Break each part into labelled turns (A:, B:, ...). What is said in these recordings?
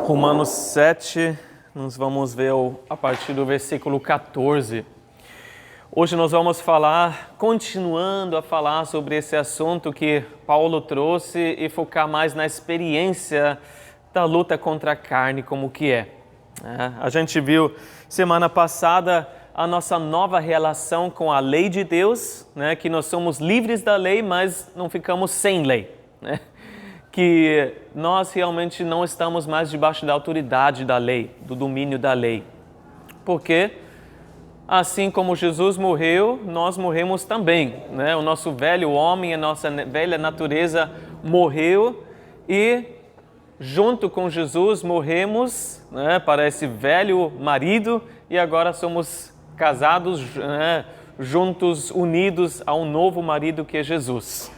A: Romanos 7, nós vamos ver a partir do versículo 14. Hoje nós vamos continuando a falar sobre esse assunto que Paulo trouxe e focar mais na experiência da luta contra a carne, como que é. A gente viu semana passada a nossa nova relação com a lei de Deus, que nós somos livres da lei, mas não ficamos sem lei, que nós realmente não estamos mais debaixo da autoridade da lei, do domínio da lei. Porque, assim como Jesus morreu, nós morremos também. O nosso velho homem, a nossa velha natureza morreu e, junto com Jesus, morremos para esse velho marido e agora somos casados, juntos, unidos a um novo marido que é Jesus.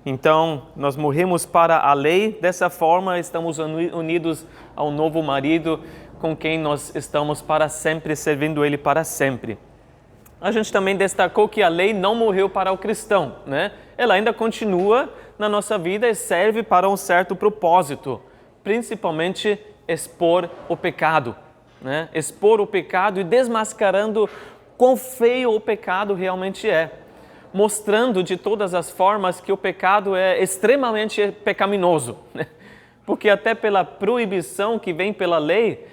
A: Então, nós morremos para a lei, dessa forma estamos unidos ao novo marido com quem nós estamos para sempre, servindo Ele para sempre. A gente também destacou que a lei não morreu para o cristão, Ela ainda continua na nossa vida e serve para um certo propósito, principalmente expor o pecado, Expor o pecado e desmascarando quão feio o pecado realmente é. Mostrando de todas as formas que o pecado é extremamente pecaminoso. Porque até pela proibição que vem pela lei,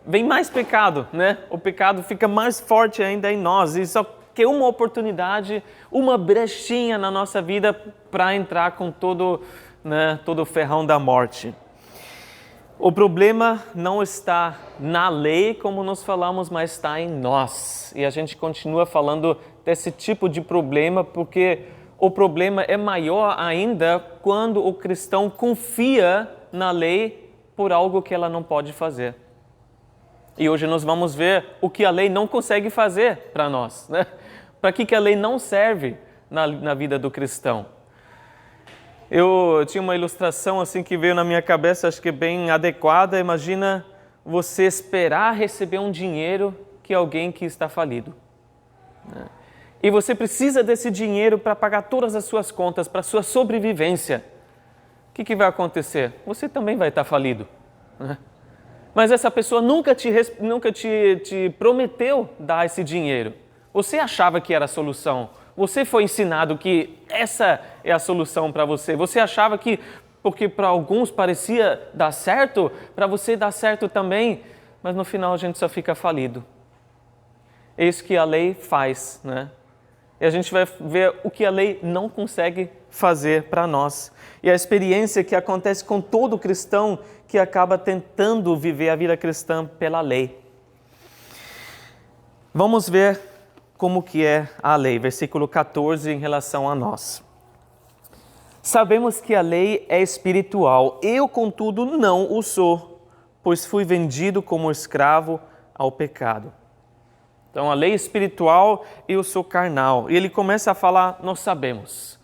A: vem mais pecado. O pecado fica mais forte ainda em nós. E só que uma oportunidade, uma brechinha na nossa vida para entrar com todo o ferrão da morte. O problema não está na lei, como nós falamos, mas está em nós. E a gente continua falando desse tipo de problema, porque o problema é maior ainda quando o cristão confia na lei por algo que ela não pode fazer. E hoje nós vamos ver o que a lei não consegue fazer para nós. Para que a lei não serve na vida do cristão. Eu tinha uma ilustração assim que veio na minha cabeça, acho que bem adequada. Imagina você esperar receber um dinheiro que alguém que está falido. E você precisa desse dinheiro para pagar todas as suas contas, para a sua sobrevivência. O que vai acontecer? Você também vai estar falido. Mas essa pessoa nunca te prometeu dar esse dinheiro. Você achava que era a solução. Você foi ensinado que essa é a solução para você. Você achava que, porque para alguns parecia dar certo, para você dar certo também, mas no final a gente só fica falido. É isso que a lei faz, E a gente vai ver o que a lei não consegue fazer para nós. E a experiência que acontece com todo cristão que acaba tentando viver a vida cristã pela lei. Vamos ver como que é a lei, versículo 14, em relação a nós. Sabemos que a lei é espiritual, eu, contudo, não o sou, pois fui vendido como escravo ao pecado. Então, a lei é espiritual, eu sou carnal. E ele começa a falar, nós sabemos.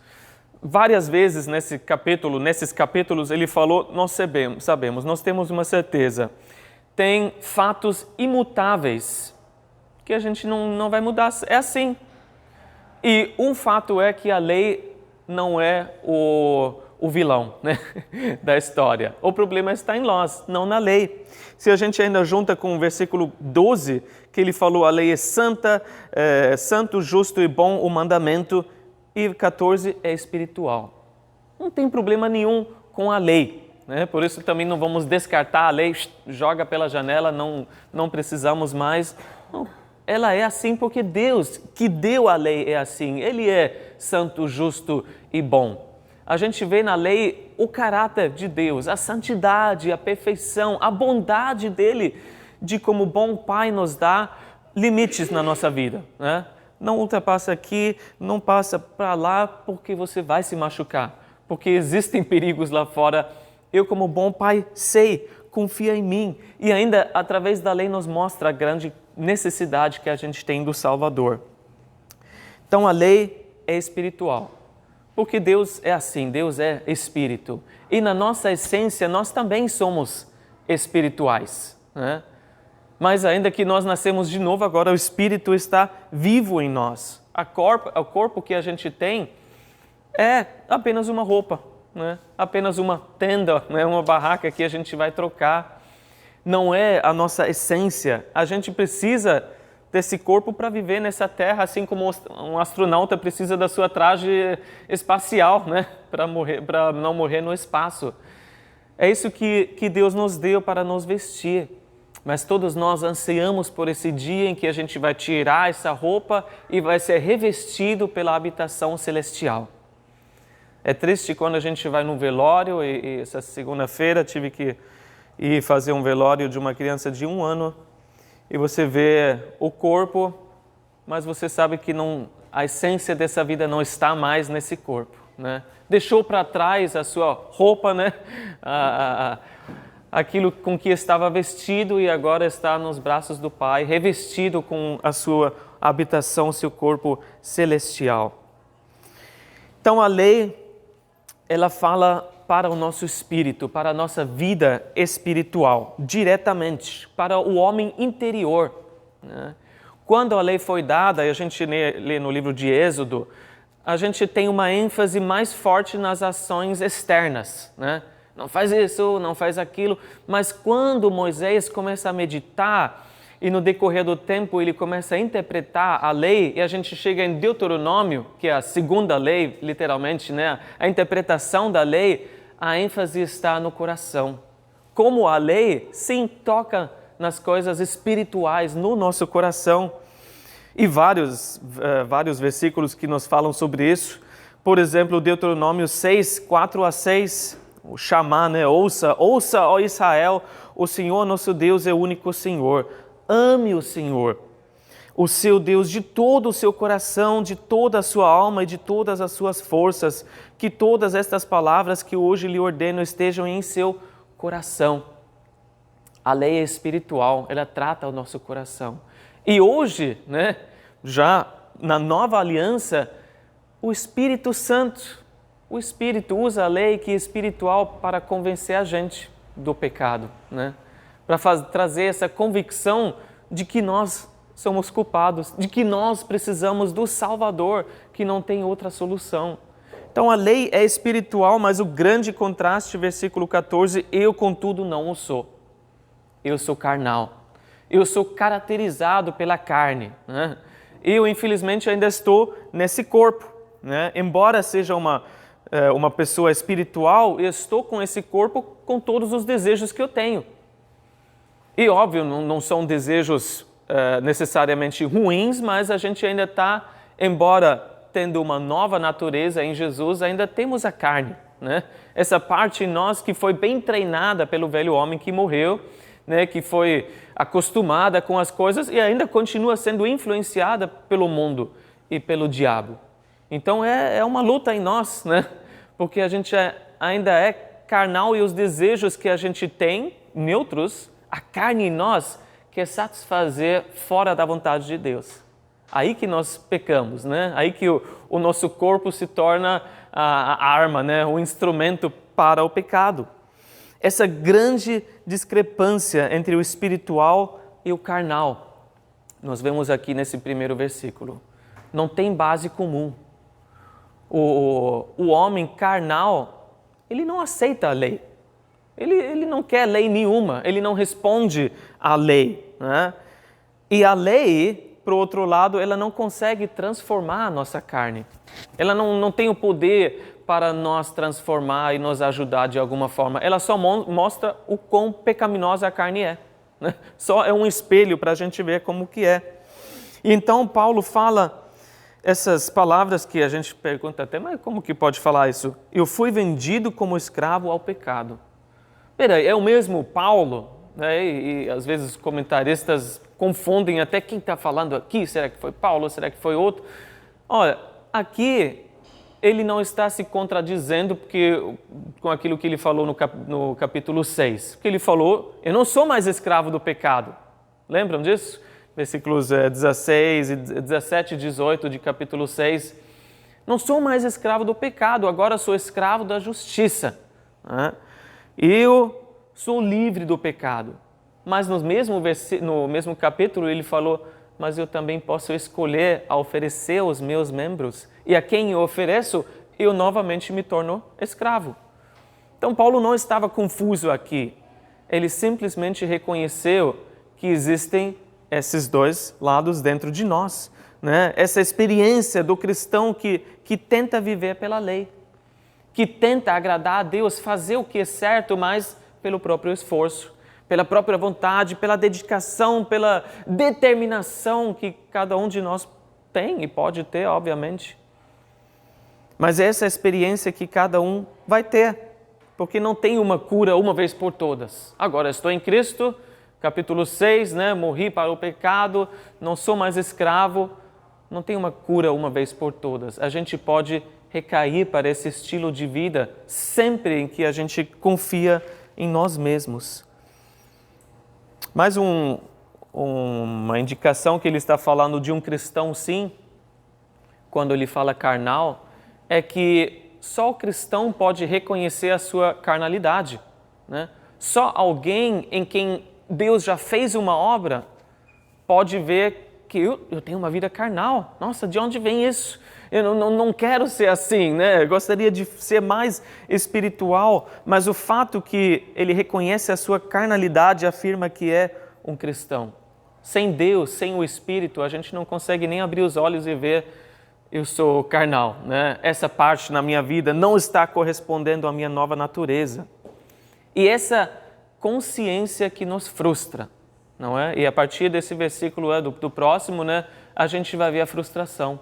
A: Várias vezes nesses capítulos, ele falou, nós sabemos, nós temos uma certeza. Tem fatos imutáveis que a gente não vai mudar, é assim. E um fato é que a lei não é o vilão da história. O problema está em nós, não na lei. Se a gente ainda junta com o versículo 12, que ele falou, a lei é santa, santo, justo e bom o mandamento, e 14 é espiritual. Não tem problema nenhum com a lei. Por isso também não vamos descartar a lei, joga pela janela, não precisamos mais. Não. Ela é assim porque Deus, que deu a lei, é assim. Ele é santo, justo e bom. A gente vê na lei o caráter de Deus, a santidade, a perfeição, a bondade dele, de como bom Pai nos dá limites na nossa vida. Não ultrapassa aqui, não passa para lá, porque você vai se machucar. Porque existem perigos lá fora. Eu, como bom Pai, sei, confia em mim. E ainda, através da lei, nos mostra a grande necessidade que a gente tem do Salvador. Então a lei é espiritual, porque Deus é assim, Deus é espírito. E na nossa essência nós também somos espirituais. Mas ainda que nós nascemos de novo, agora o espírito está vivo em nós. O corpo que a gente tem é apenas uma roupa. né? Apenas uma tenda, né? Uma barraca que a gente vai trocar. Não é a nossa essência. A gente precisa desse corpo para viver nessa terra, assim como um astronauta precisa da sua traje espacial, né? Para não morrer no espaço. É isso que Deus nos deu para nos vestir. Mas todos nós ansiamos por esse dia em que a gente vai tirar essa roupa e vai ser revestido pela habitação celestial. É triste quando a gente vai num velório, e essa segunda-feira tive que ir fazer um velório de uma criança de 1 ano, e você vê o corpo, mas você sabe que a essência dessa vida não está mais nesse corpo, né? Deixou para trás a sua roupa, né? Aquilo com que estava vestido e agora está nos braços do Pai, revestido com a sua habitação, seu corpo celestial. Então a lei, ela fala para o nosso espírito, para a nossa vida espiritual, diretamente, para o homem interior, né? Quando a lei foi dada, e a gente lê no livro de Êxodo, a gente tem uma ênfase mais forte nas ações externas, né? Não faz isso, não faz aquilo. Mas quando Moisés começa a meditar e no decorrer do tempo ele começa a interpretar a lei, e a gente chega em Deuteronômio, que é a segunda lei, literalmente, né? A interpretação da lei, a ênfase está no coração. Como a lei, sim, toca nas coisas espirituais, no nosso coração. E vários versículos que nos falam sobre isso. Por exemplo, Deuteronômio 6, 4-6, o Chamá, né? Ouça, ó Israel, o Senhor nosso Deus é o único Senhor. Ame o Senhor, o seu Deus, de todo o seu coração, de toda a sua alma e de todas as suas forças. Que todas estas palavras que hoje lhe ordeno estejam em seu coração. A lei é espiritual, ela trata o nosso coração. E hoje, né, já na nova aliança, o Espírito Santo, o Espírito usa a lei que é espiritual para convencer a gente do pecado, né? Para trazer essa convicção de que nós somos culpados, de que nós precisamos do Salvador, que não tem outra solução. Então a lei é espiritual, mas o grande contraste, versículo 14, eu contudo não o sou. Eu sou carnal. Eu sou caracterizado pela carne, né? Eu, infelizmente, ainda estou nesse corpo, né? Embora seja uma pessoa espiritual, eu estou com esse corpo com todos os desejos que eu tenho. E, óbvio, não são desejos necessariamente ruins, mas a gente ainda está, embora tendo uma nova natureza em Jesus, ainda temos a carne, né? Essa parte em nós que foi bem treinada pelo velho homem que morreu, né, que foi acostumada com as coisas e ainda continua sendo influenciada pelo mundo e pelo diabo. Então é uma luta em nós, né? Porque a gente ainda é carnal e os desejos que a gente tem, neutros, a carne em nós quer satisfazer fora da vontade de Deus. Aí que nós pecamos, né? Aí que o nosso corpo se torna a arma, né? O instrumento para o pecado. Essa grande discrepância entre o espiritual e o carnal, nós vemos aqui nesse primeiro versículo. Não tem base comum. O homem carnal, ele não aceita a lei. Ele não quer lei nenhuma, ele não responde à lei, né? E a lei, por outro lado, ela não consegue transformar a nossa carne. Ela não tem o poder para nos transformar e nos ajudar de alguma forma. Ela só mostra o quão pecaminosa a carne é, né? Só é um espelho para a gente ver como que é. E então Paulo fala essas palavras que a gente pergunta até, mas como que pode falar isso? Eu fui vendido como escravo ao pecado. Peraí, é o mesmo Paulo, né? E às vezes os comentaristas confundem até quem está falando aqui. Será que foi Paulo? Será que foi outro? Olha, aqui ele não está se contradizendo com aquilo que ele falou no capítulo 6. Porque ele falou, eu não sou mais escravo do pecado. Lembram disso? Versículos 16, 17 e 18 de capítulo 6. Não sou mais escravo do pecado, agora sou escravo da justiça. Eu sou livre do pecado. Mas no mesmo capítulo ele falou, mas eu também posso escolher a oferecer os meus membros. E a quem eu ofereço, eu novamente me torno escravo. Então Paulo não estava confuso aqui. Ele simplesmente reconheceu que existem esses dois lados dentro de nós, né? Essa experiência do cristão que tenta viver pela lei, que tenta agradar a Deus, fazer o que é certo, mas pelo próprio esforço, pela própria vontade, pela dedicação, pela determinação que cada um de nós tem e pode ter, obviamente. Mas essa é a experiência que cada um vai ter, porque não tem uma cura uma vez por todas. Agora estou em Cristo, capítulo 6, né? Morri para o pecado, não sou mais escravo. Não tem uma cura uma vez por todas. A gente pode recair para esse estilo de vida sempre em que a gente confia em nós mesmos. Mais uma indicação que ele está falando de um cristão, sim, quando ele fala carnal, é que só o cristão pode reconhecer a sua carnalidade, né? Só alguém em quem Deus já fez uma obra pode ver que eu tenho uma vida carnal. Nossa, de onde vem isso? Eu não quero ser assim, né? Eu gostaria de ser mais espiritual, mas o fato que ele reconhece a sua carnalidade afirma que é um cristão. Sem Deus, sem o Espírito, a gente não consegue nem abrir os olhos e ver eu sou carnal, né? Essa parte na minha vida não está correspondendo à minha nova natureza. E essa consciência que nos frustra, não é? E a partir desse versículo do próximo, né, a gente vai ver a frustração.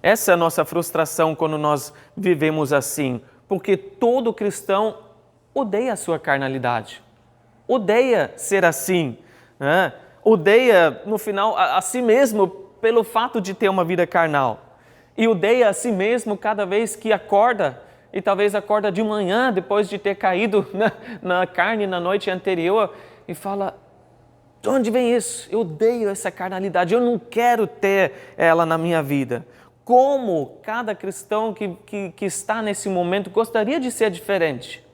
A: Essa é a nossa frustração quando nós vivemos assim, porque todo cristão odeia a sua carnalidade, odeia ser assim, né? Odeia, no final, a si mesmo pelo fato de ter uma vida carnal e odeia a si mesmo cada vez que acorda, e talvez acorda de manhã depois de ter caído na carne na noite anterior e fala: de onde vem isso? Eu odeio essa carnalidade, eu não quero ter ela na minha vida. Como cada cristão que está nesse momento gostaria de ser diferente.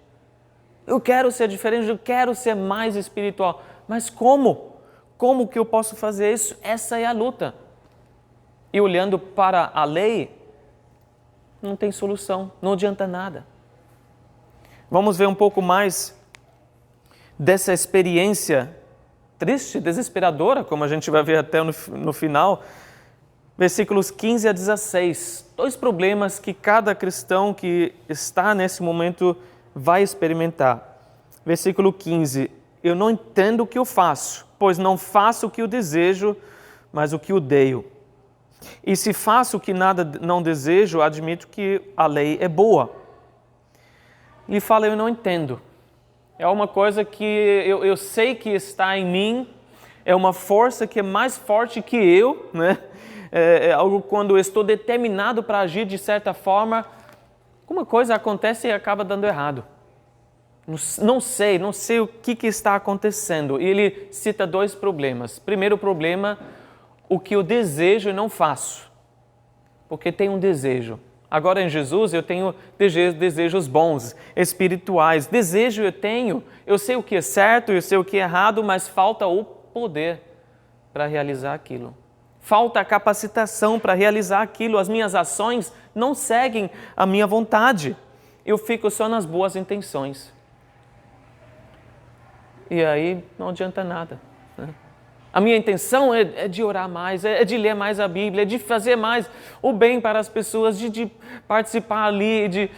A: Eu quero ser diferente, eu quero ser mais espiritual. Mas como? Como que eu posso fazer isso? Essa é a luta. E olhando para a lei, não tem solução, não adianta nada. Vamos ver um pouco mais dessa experiência triste, desesperadora, como a gente vai ver até no final. Versículos 15 a 16, dois problemas que cada cristão que está nesse momento vai experimentar. Versículo 15, eu não entendo o que eu faço, pois não faço o que eu desejo, mas o que odeio. E se faço o que nada não desejo, admito que a lei é boa. Ele fala, eu não entendo. É uma coisa que eu sei que está em mim, é uma força que é mais forte que eu, né? É algo quando eu estou determinado para agir de certa forma, alguma coisa acontece e acaba dando errado. Não sei o que está acontecendo. E ele cita dois problemas. Primeiro problema, o que eu desejo e não faço. Porque tem um desejo. Agora em Jesus eu tenho desejos bons, espirituais. Desejo eu tenho, eu sei o que é certo, eu sei o que é errado, mas falta o poder para realizar aquilo. Falta a capacitação para realizar aquilo. As minhas ações não seguem a minha vontade. Eu fico só nas boas intenções. E aí não adianta nada, né? A minha intenção é de orar mais, é de ler mais a Bíblia, é de fazer mais o bem para as pessoas, de participar ali.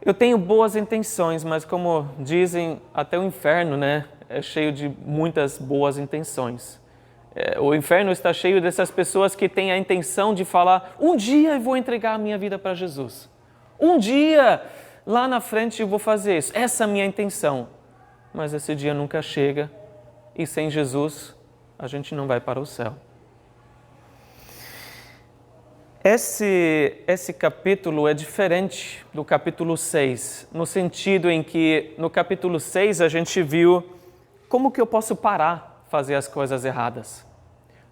A: Eu tenho boas intenções, mas como dizem, até o inferno, né, é cheio de muitas boas intenções. O inferno está cheio dessas pessoas que têm a intenção de falar, um dia eu vou entregar a minha vida para Jesus. Um dia, lá na frente, eu vou fazer isso. Essa é a minha intenção. Mas esse dia nunca chega e sem Jesus a gente não vai para o céu. Esse capítulo é diferente do capítulo 6, no sentido em que no capítulo 6 a gente viu como que eu posso parar fazer as coisas erradas.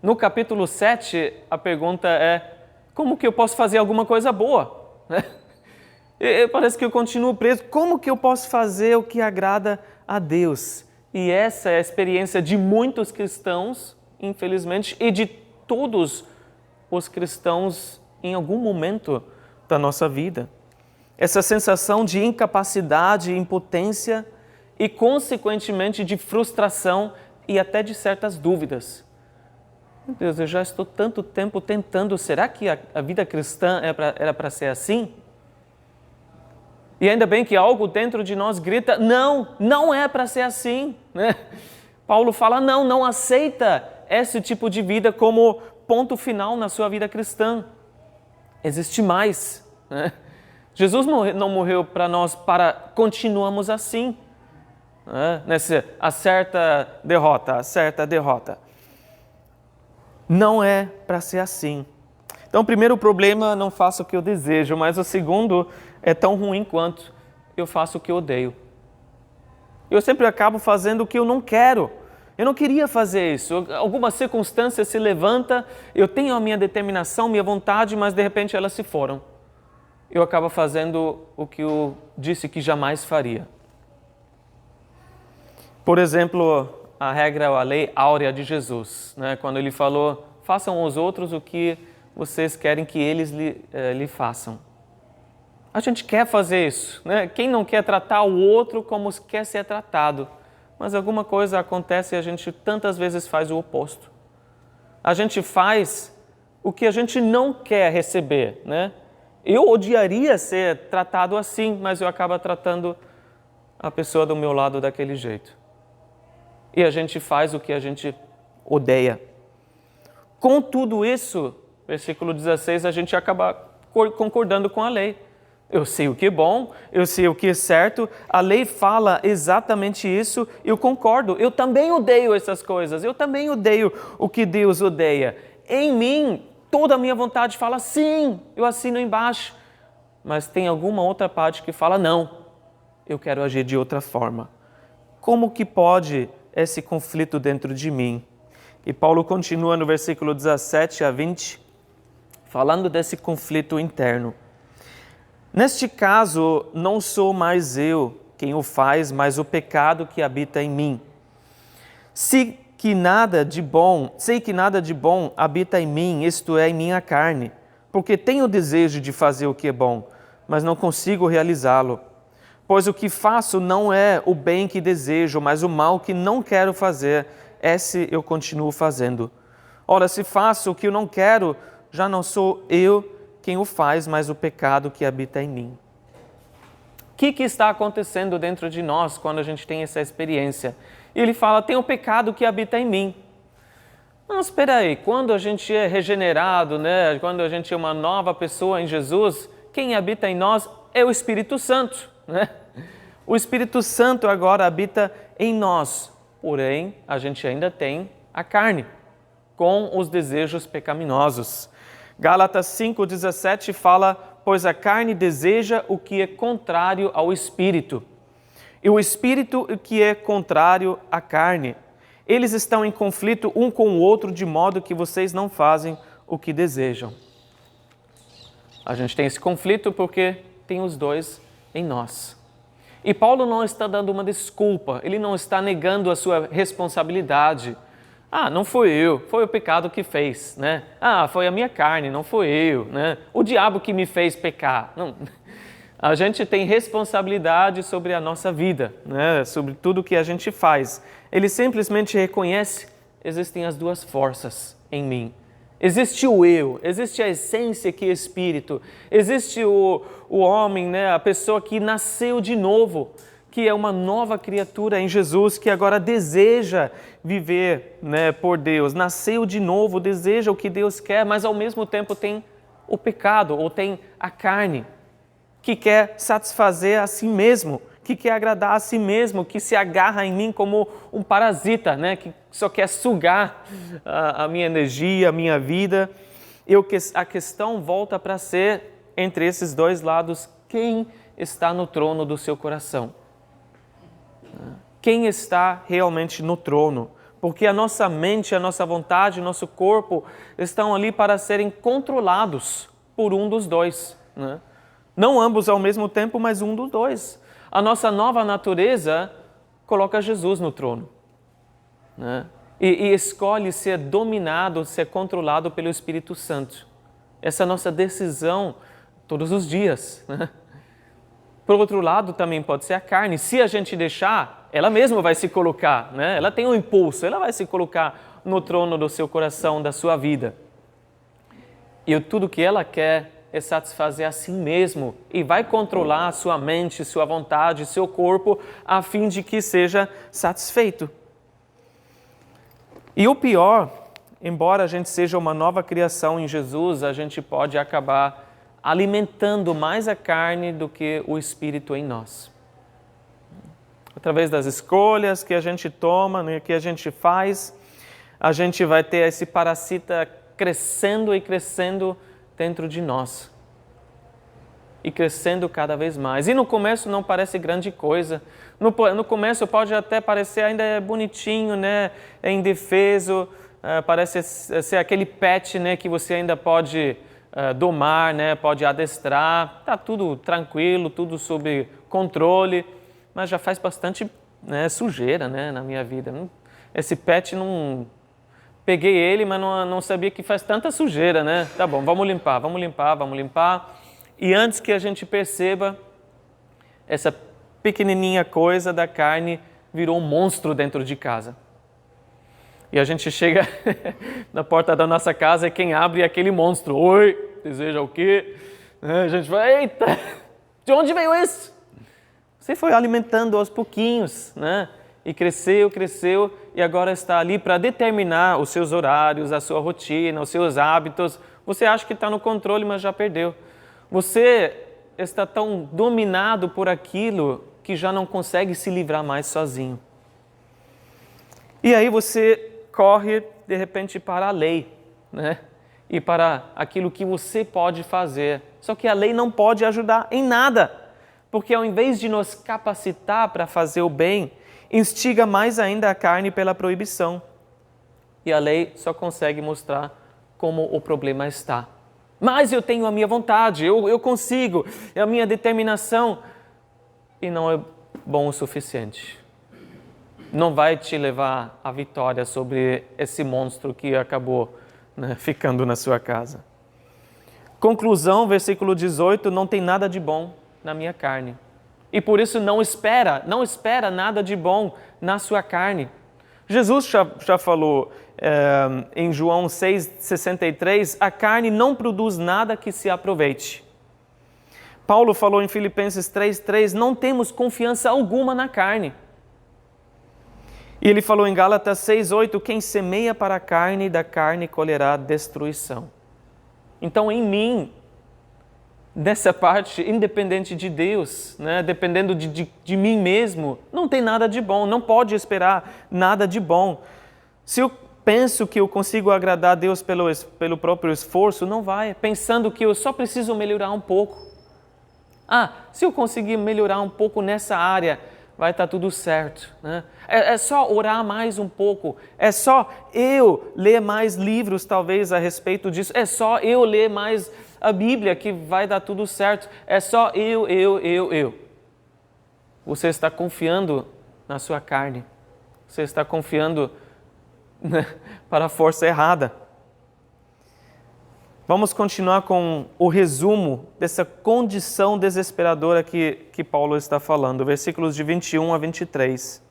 A: No capítulo 7, a pergunta é, como que eu posso fazer alguma coisa boa? Parece que eu continuo preso. Como que eu posso fazer o que agrada a Deus? E essa é a experiência de muitos cristãos, infelizmente, e de todos os cristãos em algum momento da nossa vida. essa sensação de incapacidade, impotência e, consequentemente, de frustração e até de certas dúvidas. Meu Deus, eu já estou tanto tempo tentando, será que a vida cristã era para ser assim? E ainda bem que algo dentro de nós grita, não é para ser assim, né? Paulo fala, não aceita esse tipo de vida como ponto final na sua vida cristã. Existe mais, né? Jesus não morreu para nós para continuarmos assim, né? Nessa acerta, derrota. Não é para ser assim. Então, o primeiro problema, não faço o que eu desejo, mas o segundo é tão ruim quanto eu faço o que eu odeio. Eu sempre acabo fazendo o que eu não quero. Eu não queria fazer isso. Alguma circunstância se levanta, eu tenho a minha determinação, minha vontade, mas de repente elas se foram. Eu acabo fazendo o que eu disse que jamais faria. Por exemplo, a regra, a lei áurea de Jesus, né? Quando ele falou, façam aos outros o que vocês querem que eles lhe façam. A gente quer fazer isso, né? Quem não quer tratar o outro como quer ser tratado? Mas alguma coisa acontece e a gente tantas vezes faz o oposto. A gente faz o que a gente não quer receber, né? Eu odiaria ser tratado assim, mas eu acabo tratando a pessoa do meu lado daquele jeito. E a gente faz o que a gente odeia. Com tudo isso, versículo 16, a gente acaba concordando com a lei. Eu sei o que é bom, eu sei o que é certo, a lei fala exatamente isso, eu concordo. Eu também odeio essas coisas, eu também odeio o que Deus odeia. Em mim, toda a minha vontade fala sim, eu assino embaixo. Mas tem alguma outra parte que fala não, eu quero agir de outra forma. Como que pode esse conflito dentro de mim? E Paulo continua no versículo 17 a 20, falando desse conflito interno. Neste caso, não sou mais eu quem o faz, mas o pecado que habita em mim. Sei que nada de bom habita em mim, isto é, em minha carne, porque tenho o desejo de fazer o que é bom, mas não consigo realizá-lo. Pois o que faço não é o bem que desejo, mas o mal que não quero fazer, esse eu continuo fazendo. Ora, se faço o que eu não quero, já não sou eu quem o faz, mas o pecado que habita em mim. O que está acontecendo dentro de nós quando a gente tem essa experiência? Ele fala, tem o pecado que habita em mim. Mas espera aí, quando a gente é regenerado, né? Quando a gente é uma nova pessoa em Jesus, quem habita em nós é o Espírito Santo, né? O Espírito Santo agora habita em nós, porém a gente ainda tem a carne, com os desejos pecaminosos. Gálatas 5,17 fala, pois a carne deseja o que é contrário ao Espírito, e o Espírito o que é contrário à carne. Eles estão em conflito um com o outro, de modo que vocês não fazem o que desejam. A gente tem esse conflito porque tem os dois em nós. E Paulo não está dando uma desculpa, ele não está negando a sua responsabilidade. Não fui eu, foi o pecado que fez, né? Foi a minha carne, não fui eu, né? O diabo que me fez pecar. Não. A gente tem responsabilidade sobre a nossa vida, né? Sobre tudo que a gente faz. Ele simplesmente reconhece, existem as duas forças em mim. Existe o eu, existe a essência que é espírito, existe o homem, né? A pessoa que nasceu de novo, que é uma nova criatura em Jesus, que agora deseja viver, né, por Deus, nasceu de novo, deseja o que Deus quer, mas ao mesmo tempo tem o pecado, ou tem a carne, que quer satisfazer a si mesmo, que quer agradar a si mesmo, que se agarra em mim como um parasita, né, que só quer sugar a minha energia, a minha vida. A questão volta para ser, entre esses dois lados, quem está no trono do seu coração? Quem está realmente no trono? Porque a nossa mente, a nossa vontade, o nosso corpo estão ali para serem controlados por um dos dois, né? Não ambos ao mesmo tempo, mas um dos dois. A nossa nova natureza coloca Jesus no trono, né? E escolhe ser dominado, ser controlado pelo Espírito Santo. Essa é a nossa decisão todos os dias, né? Por outro lado, também pode ser a carne. Se a gente deixar, ela mesma vai se colocar, né? Ela tem um impulso, ela vai se colocar no trono do seu coração, da sua vida. E tudo que ela quer é satisfazer a si mesmo e vai controlar a sua mente, sua vontade, seu corpo, a fim de que seja satisfeito. E o pior, embora a gente seja uma nova criação em Jesus, a gente pode acabar alimentando mais a carne do que o Espírito em nós. Através das escolhas que a gente toma, né, que a gente faz, a gente vai ter esse parasita crescendo e crescendo dentro de nós. E crescendo cada vez mais. E no começo não parece grande coisa. No começo pode até parecer ainda bonitinho, né? É indefeso, parece ser aquele pet, né, que você ainda pode domar, né, pode adestrar. Está tudo tranquilo, tudo sob controle, mas já faz bastante, né, sujeira, né, na minha vida. Esse pet não... Peguei ele, mas não sabia que faz tanta sujeira, né? Tá bom, vamos limpar. E antes que a gente perceba, essa pequenininha coisa da carne virou um monstro dentro de casa. E a gente chega na porta da nossa casa e quem abre é aquele monstro. Oi, deseja o quê? A gente fala, eita, de onde veio isso? Você foi alimentando aos pouquinhos, né? E cresceu, e agora está ali para determinar os seus horários, a sua rotina, os seus hábitos. Você acha que está no controle, mas já perdeu. Você está tão dominado por aquilo que já não consegue se livrar mais sozinho. E aí você corre, de repente, para a lei, né? E para aquilo que você pode fazer. Só que a lei não pode ajudar em nada, porque ao invés de nos capacitar para fazer o bem, instiga mais ainda a carne pela proibição. E a lei só consegue mostrar como o problema está. Mas eu tenho a minha vontade, eu consigo, é a minha determinação. E não é bom o suficiente. Não vai te levar à vitória sobre esse monstro que acabou, né, ficando na sua casa. Conclusão, versículo 18, não tem nada de bom na minha carne. E por isso não espera nada de bom na sua carne. Jesus já falou em João 6,63, a carne não produz nada que se aproveite. Paulo falou em Filipenses 3,3, não temos confiança alguma na carne. E ele falou em Gálatas 6,8, quem semeia para a carne, da carne colherá destruição. Então em mim, dessa parte, independente de Deus, né, dependendo de mim mesmo, não tem nada de bom, não pode esperar nada de bom. Se eu penso que eu consigo agradar a Deus pelo próprio esforço, não vai, pensando que eu só preciso melhorar um pouco. Se eu conseguir melhorar um pouco nessa área, vai estar tudo certo, né? É só orar mais um pouco, é só eu ler mais livros talvez a respeito disso, é só eu ler mais a Bíblia que vai dar tudo certo, é só eu. Você está confiando na sua carne, você está confiando, né, para a força errada. Vamos continuar com o resumo dessa condição desesperadora que Paulo está falando, versículos de 21 a 23.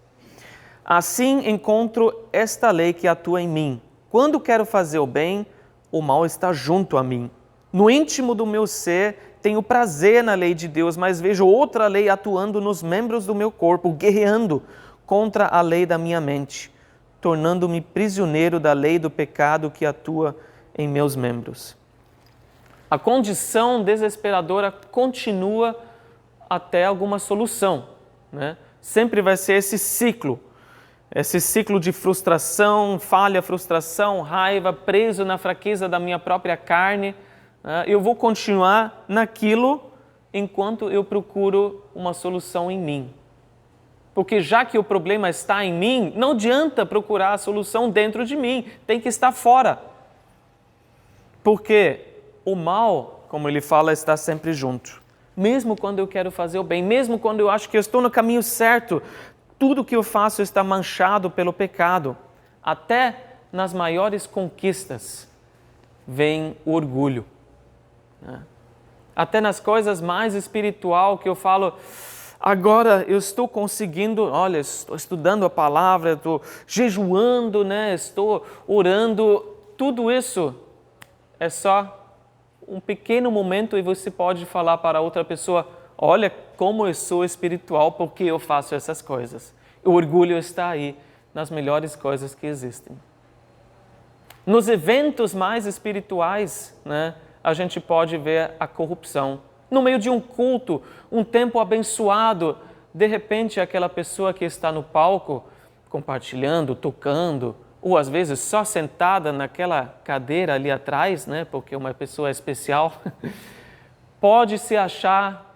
A: Assim encontro esta lei que atua em mim. Quando quero fazer o bem, o mal está junto a mim. No íntimo do meu ser, tenho prazer na lei de Deus, mas vejo outra lei atuando nos membros do meu corpo, guerreando contra a lei da minha mente, tornando-me prisioneiro da lei do pecado que atua em meus membros. A condição desesperadora continua até alguma solução, né? Sempre vai ser esse ciclo de frustração, falha, frustração, raiva, preso na fraqueza da minha própria carne. Eu vou continuar naquilo enquanto eu procuro uma solução em mim. Porque já que o problema está em mim, não adianta procurar a solução dentro de mim, tem que estar fora. Porque o mal, como ele fala, está sempre junto. Mesmo quando eu quero fazer o bem, mesmo quando eu acho que eu estou no caminho certo, tudo que eu faço está manchado pelo pecado. Até nas maiores conquistas vem o orgulho. Até nas coisas mais espiritual que eu falo, agora eu estou conseguindo, olha, estou estudando a palavra, estou jejuando, né? Estou orando, tudo isso é só um pequeno momento e você pode falar para outra pessoa, olha como eu sou espiritual porque eu faço essas coisas. O orgulho está aí nas melhores coisas que existem. Nos eventos mais espirituais, né, a gente pode ver a corrupção. No meio de um culto, um tempo abençoado, de repente aquela pessoa que está no palco, compartilhando, tocando, ou às vezes só sentada naquela cadeira ali atrás, né, porque uma pessoa especial, pode se achar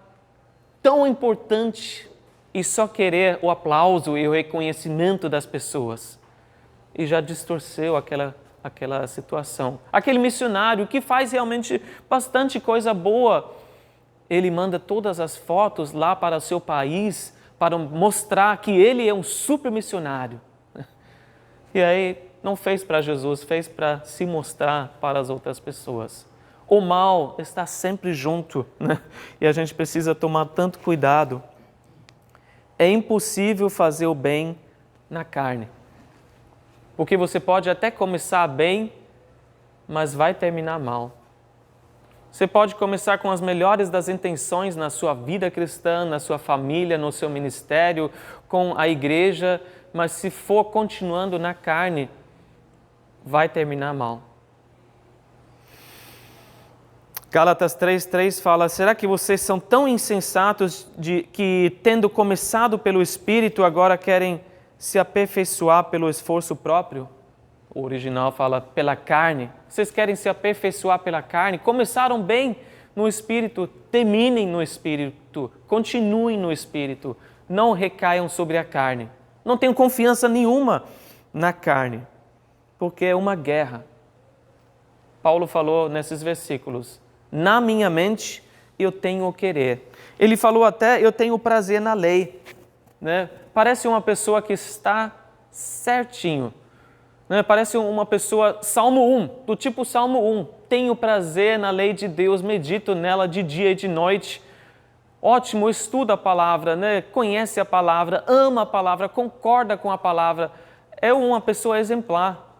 A: tão importante e só querer o aplauso e o reconhecimento das pessoas. E já distorceu aquela situação. Aquele missionário que faz realmente bastante coisa boa, ele manda todas as fotos lá para o seu país para mostrar que ele é um super missionário. E aí não fez para Jesus, fez para se mostrar para as outras pessoas. O mal está sempre junto, né? E a gente precisa tomar tanto cuidado. É impossível fazer o bem na carne. Porque você pode até começar bem, mas vai terminar mal. Você pode começar com as melhores das intenções na sua vida cristã, na sua família, no seu ministério, com a igreja, mas se for continuando na carne, vai terminar mal. Gálatas 3:3 fala, será que vocês são tão insensatos que, tendo começado pelo Espírito, agora querem se aperfeiçoar pelo esforço próprio? O original fala pela carne. Vocês querem se aperfeiçoar pela carne? Começaram bem no Espírito, terminem no Espírito, continuem no Espírito, não recaiam sobre a carne. Não tenham confiança nenhuma na carne, porque é uma guerra. Paulo falou nesses versículos, na minha mente eu tenho o querer. Ele falou até, eu tenho prazer na lei. Né? Parece uma pessoa que está certinho. Né? Parece uma pessoa, Salmo 1, do tipo Salmo 1. Tenho prazer na lei de Deus, medito nela de dia e de noite. Ótimo, estuda a palavra, né? Conhece a palavra, ama a palavra, concorda com a palavra. É uma pessoa exemplar.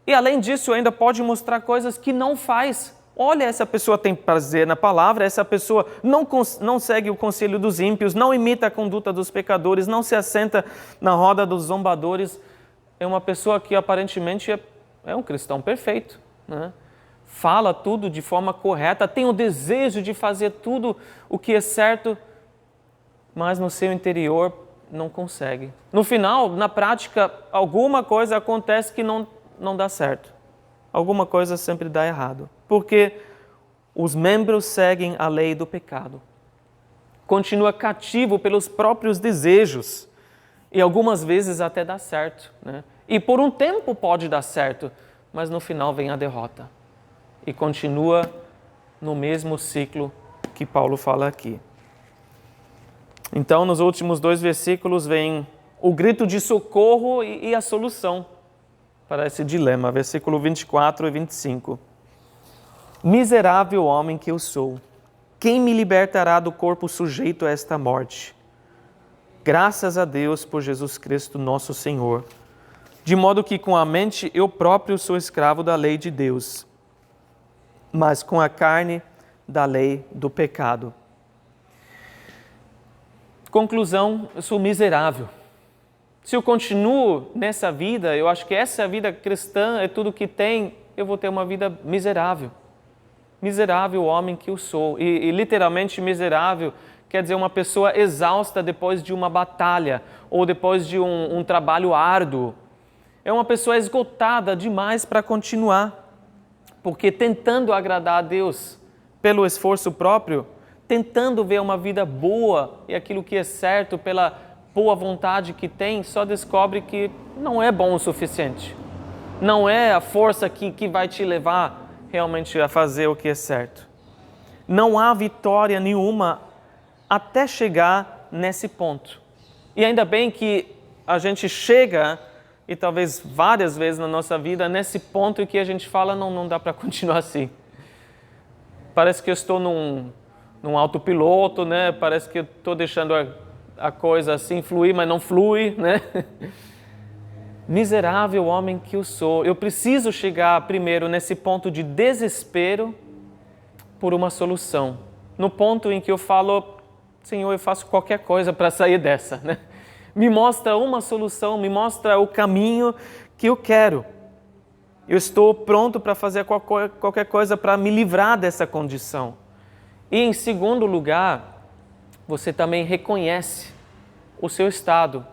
A: E além disso, ainda pode mostrar coisas que não faz. Olha, essa pessoa tem prazer na palavra, essa pessoa não segue o conselho dos ímpios, não imita a conduta dos pecadores, não se assenta na roda dos zombadores. É uma pessoa que aparentemente é um cristão perfeito, né? Fala tudo de forma correta, tem o desejo de fazer tudo o que é certo, mas no seu interior não consegue. No final, na prática, alguma coisa acontece que não dá certo. Alguma coisa sempre dá errado. Porque os membros seguem a lei do pecado. Continua cativo pelos próprios desejos. E algumas vezes até dá certo, né? E por um tempo pode dar certo, mas no final vem a derrota. E continua no mesmo ciclo que Paulo fala aqui. Então, nos últimos 2 versículos vem o grito de socorro e a solução para esse dilema, versículo 24 e 25. Miserável homem que eu sou, quem me libertará do corpo sujeito a esta morte? Graças a Deus por Jesus Cristo, nosso Senhor. De modo que com a mente eu próprio sou escravo da lei de Deus, mas com a carne da lei do pecado. Conclusão, eu sou miserável. Se eu continuo nessa vida, eu acho que essa vida cristã é tudo que tem, eu vou ter uma vida miserável. Miserável homem que eu sou. E literalmente miserável quer dizer uma pessoa exausta depois de uma batalha ou depois de um trabalho árduo. É uma pessoa esgotada demais para continuar, porque tentando agradar a Deus pelo esforço próprio, tentando ver uma vida boa e aquilo que é certo pela boa vontade que tem, só descobre que não é bom o suficiente. Não é a força que vai te levar realmente a fazer o que é certo. Não há vitória nenhuma até chegar nesse ponto. E ainda bem que a gente chega, e talvez várias vezes na nossa vida, nesse ponto em que a gente fala, não dá para continuar assim. parece que eu estou num autopiloto, né? Parece que eu estou deixando a coisa assim fluir, mas não flui, né? Miserável homem que eu sou. Eu preciso chegar primeiro nesse ponto de desespero por uma solução. No ponto em que eu falo, Senhor, eu faço qualquer coisa para sair dessa, né? Me mostra uma solução, me mostra o caminho que eu quero. Eu estou pronto para fazer qualquer coisa para me livrar dessa condição. E em segundo lugar, você também reconhece o seu estado.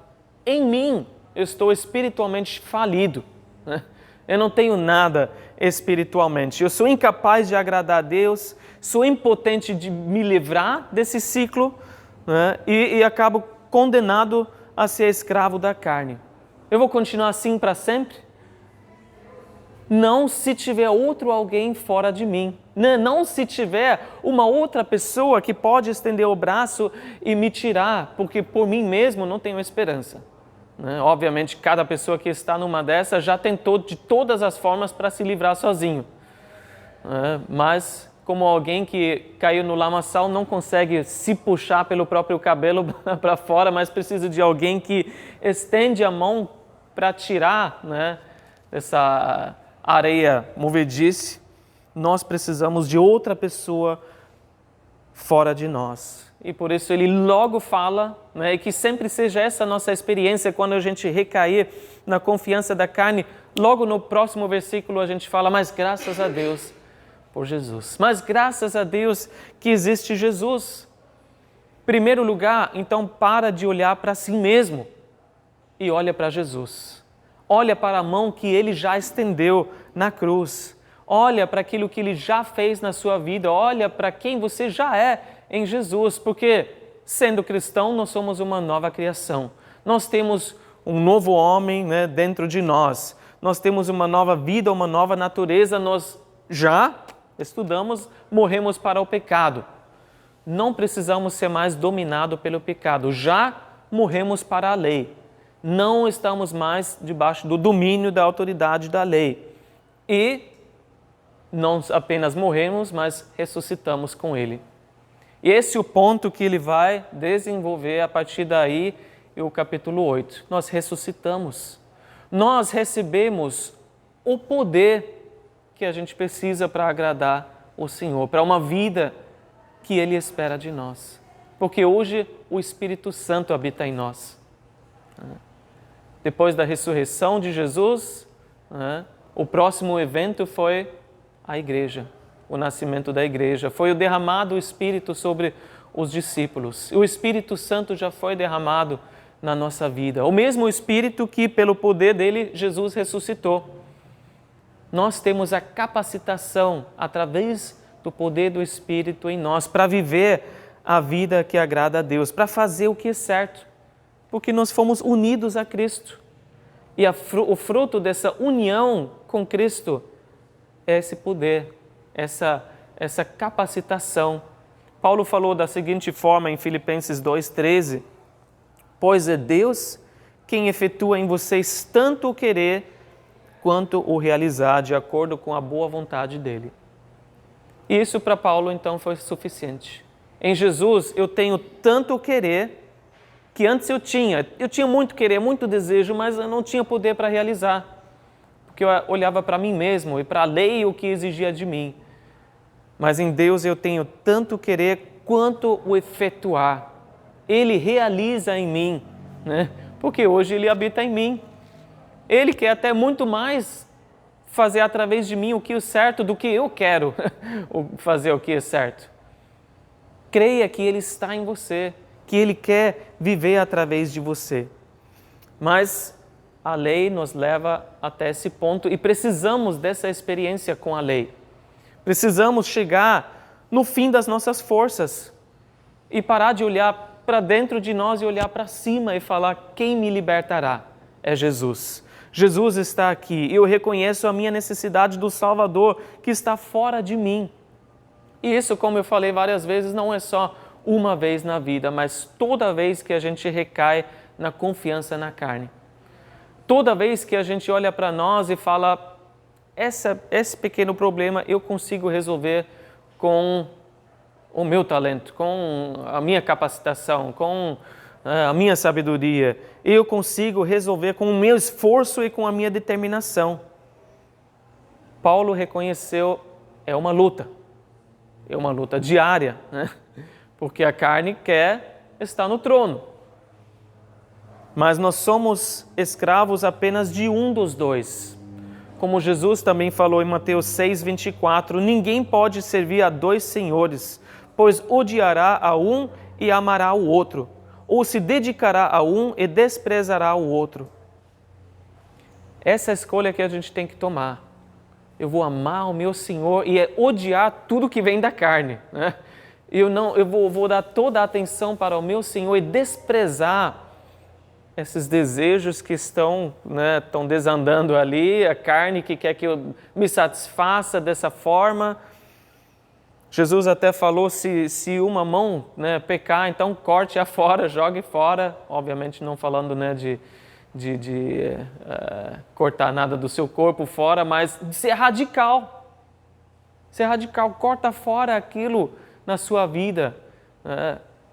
A: Em mim, eu estou espiritualmente falido, né? Eu não tenho nada espiritualmente. Eu sou incapaz de agradar a Deus, sou impotente de me livrar desse ciclo, né? E acabo condenado a ser escravo da carne. Eu vou continuar assim para sempre? Não se tiver outro alguém fora de mim. Não se tiver uma outra pessoa que pode estender o braço e me tirar, porque por mim mesmo não tenho esperança. Obviamente, cada pessoa que está numa dessas já tentou de todas as formas para se livrar sozinho. Mas, como alguém que caiu no lamaçal não consegue se puxar pelo próprio cabelo para fora, mas precisa de alguém que estende a mão para tirar, né, essa areia movediça, nós precisamos de outra pessoa fora de nós. E por isso ele logo fala, né, que sempre seja essa a nossa experiência quando a gente recair na confiança da carne. Logo no próximo versículo a gente fala, mas graças a Deus por Jesus. Mas graças a Deus que existe Jesus. Primeiro lugar, então para de olhar para si mesmo e olha para Jesus. Olha para a mão que Ele já estendeu na cruz. Olha para aquilo que Ele já fez na sua vida. Olha para quem você já é em Jesus. Porque, sendo cristão, nós somos uma nova criação. Nós temos um novo homem, né, dentro de nós. Nós temos uma nova vida, uma nova natureza. Nós já estudamos, morremos para o pecado. Não precisamos ser mais dominados pelo pecado. Já morremos para a lei. Não estamos mais debaixo do domínio da autoridade da lei. E não apenas morremos, mas ressuscitamos com Ele. E esse é o ponto que ele vai desenvolver a partir daí, o capítulo 8. Nós ressuscitamos. Nós recebemos o poder que a gente precisa para agradar o Senhor, para uma vida que Ele espera de nós. Porque hoje o Espírito Santo habita em nós. Depois da ressurreição de Jesus, o próximo evento foi a igreja, o nascimento da igreja. Foi o derramado o Espírito sobre os discípulos. O Espírito Santo já foi derramado na nossa vida. O mesmo Espírito que, pelo poder dele, Jesus ressuscitou. Nós temos a capacitação, através do poder do Espírito em nós, para viver a vida que agrada a Deus, para fazer o que é certo. Porque nós fomos unidos a Cristo. E o fruto dessa união com Cristo é esse poder, essa capacitação. Paulo falou da seguinte forma em Filipenses 2,13: pois é Deus quem efetua em vocês tanto o querer quanto o realizar de acordo com a boa vontade dEle. E isso para Paulo então foi suficiente. Em Jesus eu tenho tanto o querer que antes eu tinha muito querer, muito desejo, mas eu não tinha poder para realizar. Porque eu olhava para mim mesmo e para a lei o que exigia de mim. Mas em Deus eu tenho tanto querer quanto o efetuar. Ele realiza em mim, né? Porque hoje Ele habita em mim. Ele quer até muito mais fazer através de mim o que é certo do que eu quero fazer o que é certo. Creia que Ele está em você, que Ele quer viver através de você. Mas a lei nos leva até esse ponto e precisamos dessa experiência com a lei. Precisamos chegar no fim das nossas forças e parar de olhar para dentro de nós e olhar para cima e falar: quem me libertará? É Jesus. Jesus está aqui. Eu reconheço a minha necessidade do Salvador que está fora de mim. E isso, como eu falei várias vezes, não é só uma vez na vida, mas toda vez que a gente recai na confiança na carne. Toda vez que a gente olha para nós e fala: esse pequeno problema eu consigo resolver com o meu talento, com a minha capacitação, com a minha sabedoria. Eu consigo resolver com o meu esforço e com a minha determinação. Paulo reconheceu, é uma luta diária, né? Porque a carne quer estar no trono. Mas nós somos escravos apenas de um dos dois. Como Jesus também falou em Mateus 6:24, ninguém pode servir a dois senhores, pois odiará a um e amará o outro, ou se dedicará a um e desprezará o outro. Essa é a escolha que a gente tem que tomar. Eu vou amar o meu Senhor e odiar tudo que vem da carne, né? Eu vou dar toda a atenção para o meu Senhor e desprezar esses desejos que estão desandando ali, a carne que quer que eu me satisfaça dessa forma. Jesus até falou, se uma mão pecar, então corte-a fora, jogue fora. Obviamente não falando de cortar nada do seu corpo fora, mas de ser radical. Ser radical, corta fora aquilo na sua vida.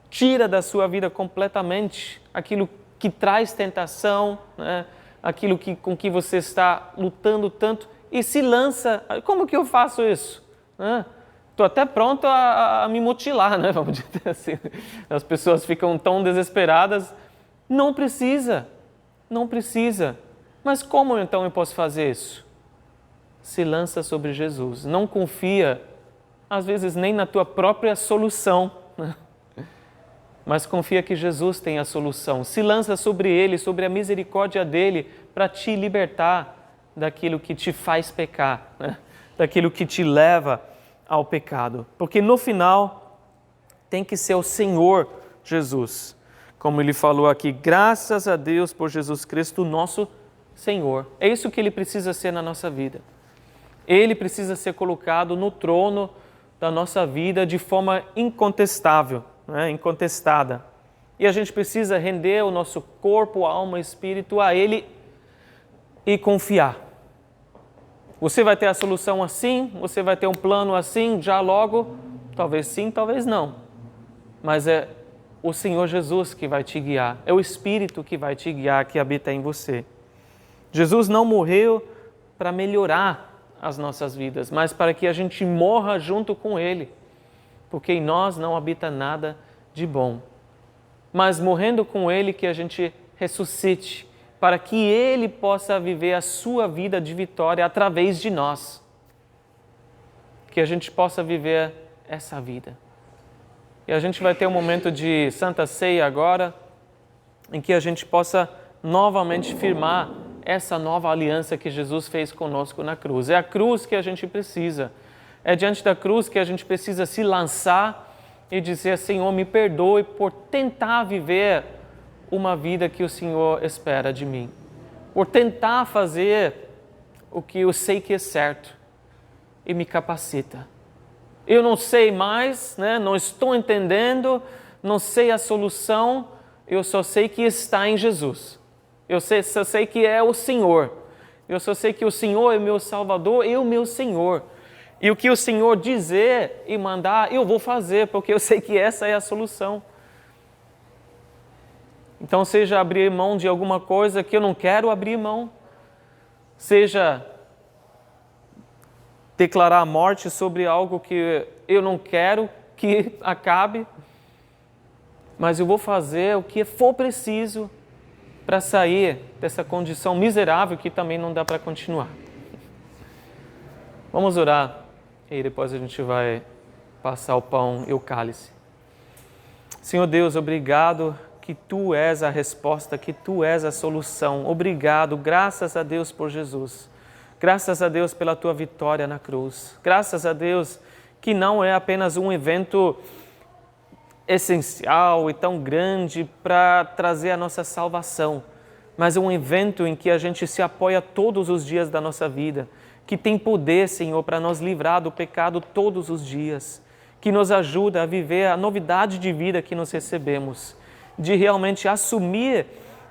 A: Tira da sua vida completamente aquilo que traz tentação, aquilo com que você está lutando tanto, e se lança. Como que eu faço isso? Estou até pronto a me mutilar, vamos dizer assim. As pessoas ficam tão desesperadas. Não precisa. Mas como então eu posso fazer isso? Se lança sobre Jesus. Não confia, às vezes, nem na tua própria solução, mas confia que Jesus tem a solução. Se lança sobre Ele, sobre a misericórdia dEle, para te libertar daquilo que te faz pecar, daquilo que te leva ao pecado. Porque no final tem que ser o Senhor Jesus. Como ele falou aqui, graças a Deus por Jesus Cristo, nosso Senhor. É isso que Ele precisa ser na nossa vida. Ele precisa ser colocado no trono da nossa vida de forma incontestável, incontestada. E a gente precisa render o nosso corpo, alma e espírito a Ele e confiar. Você vai ter a solução assim, você vai ter um plano assim, já logo, talvez sim, talvez não. Mas é o Senhor Jesus que vai te guiar, é o Espírito que vai te guiar, que habita em você. Jesus não morreu para melhorar as nossas vidas, mas para que a gente morra junto com Ele, porque em nós não habita nada de bom. Mas morrendo com Ele que a gente ressuscite, para que Ele possa viver a sua vida de vitória através de nós. Que a gente possa viver essa vida. E a gente vai ter um momento de Santa Ceia agora, em que a gente possa novamente firmar essa nova aliança que Jesus fez conosco na cruz. É a cruz que a gente precisa. É diante da cruz que a gente precisa se lançar e dizer, Senhor, me perdoe por tentar viver uma vida que o Senhor espera de mim. Por tentar fazer o que eu sei que é certo e me capacita. Eu não sei mais, não estou entendendo, não sei a solução, eu só sei que está em Jesus. Eu só sei que é o Senhor. Eu só sei que o Senhor é meu Salvador e o meu Senhor. E o que o Senhor dizer e mandar, eu vou fazer, porque eu sei que essa é a solução. Então, seja abrir mão de alguma coisa que eu não quero abrir mão, seja declarar a morte sobre algo que eu não quero que acabe, mas eu vou fazer o que for preciso para sair dessa condição miserável que também não dá para continuar. Vamos orar e depois a gente vai passar o pão e o cálice. Senhor Deus, obrigado que Tu és a resposta, que Tu és a solução. Obrigado, graças a Deus por Jesus. Graças a Deus pela Tua vitória na cruz. Graças a Deus que não é apenas um evento essencial e tão grande para trazer a nossa salvação, mas é um evento em que a gente se apoia todos os dias da nossa vida, que tem poder, Senhor, para nos livrar do pecado todos os dias, que nos ajuda a viver a novidade de vida que nós recebemos, de realmente assumir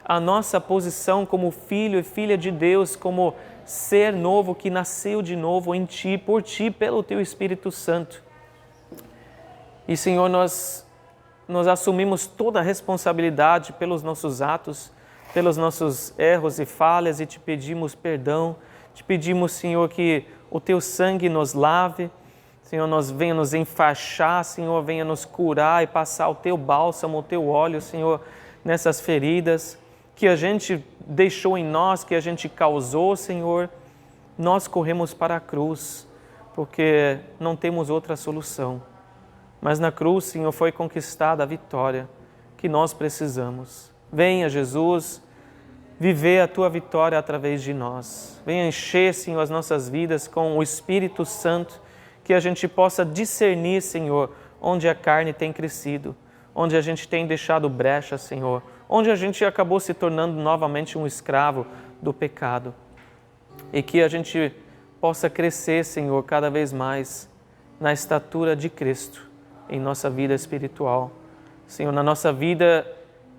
A: a nossa posição como filho e filha de Deus, como ser novo que nasceu de novo em Ti, por Ti, pelo Teu Espírito Santo. E, Senhor, nós assumimos toda a responsabilidade pelos nossos atos, pelos nossos erros e falhas e te pedimos perdão. Te pedimos, Senhor, que o Teu sangue nos lave, Senhor, venha nos enfaixar, Senhor, venha nos curar e passar o Teu bálsamo, o Teu óleo, Senhor, nessas feridas que a gente deixou em nós, que a gente causou, Senhor. Nós corremos para a cruz, porque não temos outra solução. Mas na cruz, Senhor, foi conquistada a vitória que nós precisamos. Venha, Jesus, viver a Tua vitória através de nós. Venha encher, Senhor, as nossas vidas com o Espírito Santo, que a gente possa discernir, Senhor, onde a carne tem crescido, onde a gente tem deixado brecha, Senhor, onde a gente acabou se tornando novamente um escravo do pecado. E que a gente possa crescer, Senhor, cada vez mais na estatura de Cristo, em nossa vida espiritual. Senhor, na nossa vida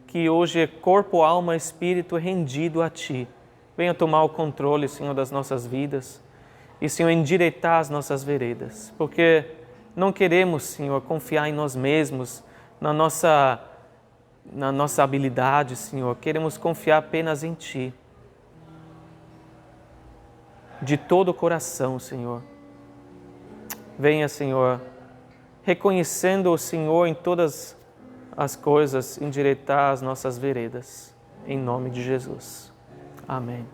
A: que hoje é corpo, alma, espírito rendido a Ti. Venha tomar o controle, Senhor, das nossas vidas e, Senhor, endireitar as nossas veredas, porque não queremos, Senhor, confiar em nós mesmos, na nossa habilidade, Senhor. Queremos confiar apenas em Ti. De todo o coração, Senhor. Venha, Senhor, reconhecendo o Senhor em todas as coisas, endireitar as nossas veredas. Em nome de Jesus. Amém.